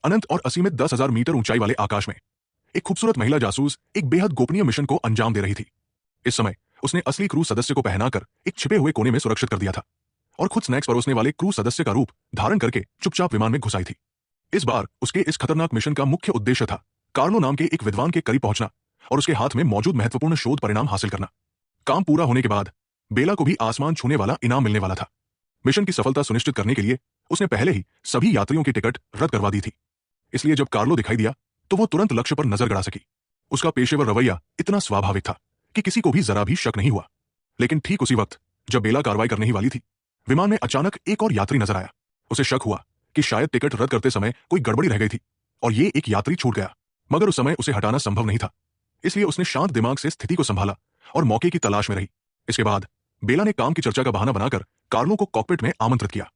अनंत और असीमित 10,000 मीटर ऊंचाई वाले आकाश में एक खूबसूरत महिला जासूस एक बेहद गोपनीय मिशन को अंजाम दे रही थी। इस समय उसने असली क्रू सदस्य को पहनाकर एक छिपे हुए कोने में सुरक्षित कर दिया था और खुद स्नैक्स परोसने वाले क्रू सदस्य का रूप धारण करके चुपचाप विमान में घुस आई थी। इस बार उसके इस खतरनाक मिशन का मुख्य उद्देश्य था कार्लो नाम के एक विद्वान के करीब पहुंचना और उसके हाथ में मौजूद महत्वपूर्ण शोध परिणाम हासिल करना। काम पूरा होने के बाद बेला को भी आसमान छूने वाला इनाम मिलने वाला था। मिशन की सफलता सुनिश्चित करने के लिए उसने पहले ही सभी यात्रियों की टिकट रद्द करवा दी थी। इसलिए जब कार्लो दिखाई दिया तो वो तुरंत लक्ष्य पर नजर गड़ा सकी। उसका पेशेवर रवैया इतना स्वाभाविक था कि किसी को भी जरा भी शक नहीं हुआ। लेकिन ठीक उसी वक्त जब बेला कार्रवाई करने ही वाली थी, विमान में अचानक एक और यात्री नजर आया। उसे शक हुआ कि शायद टिकट रद्द करते समय कोई गड़बड़ी रह गई थी और ये एक यात्री छूट गया, मगर उस समय उसे हटाना संभव नहीं था। इसलिए उसने शांत दिमाग से स्थिति को संभाला और मौके की तलाश में रही। इसके बाद बेला ने काम की चर्चा का बहाना बनाकर कार्लो को कॉकपिट में आमंत्रित किया।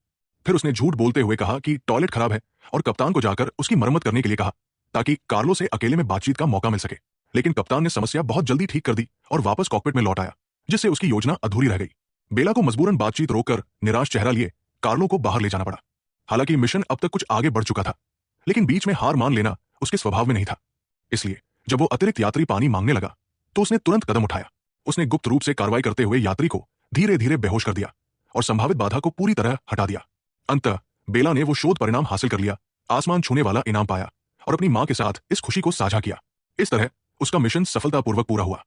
फिर उसने झूठ बोलते हुए कहा कि टॉयलेट खराब है और कप्तान को जाकर उसकी मरम्मत करने के लिए कहा ताकि कार्लो से अकेले में बातचीत का मौका मिल सके। लेकिन कप्तान ने समस्या बहुत जल्दी ठीक कर दी और वापस कॉकपिट में लौट आया, जिससे उसकी योजना अधूरी रह गई। बेला को मजबूरन बातचीत रोककर निराश चेहरा लिए कार्लो को बाहर ले जाना पड़ा। हालांकि मिशन अब तक कुछ आगे बढ़ चुका था, लेकिन बीच में हार मान लेना उसके स्वभाव में नहीं था। इसलिए जब वो अतिरिक्त यात्री पानी मांगने लगा तो उसने तुरंत कदम उठाया। उसने गुप्त रूप से कार्रवाई करते हुए यात्री को धीरे धीरे बेहोश कर दिया और संभावित बाधा को पूरी तरह हटा दिया। अंततः बेला ने वो शोध परिणाम हासिल कर लिया, आसमान छूने वाला इनाम पाया और अपनी मां के साथ इस खुशी को साझा किया। इस तरह उसका मिशन सफलतापूर्वक पूरा हुआ।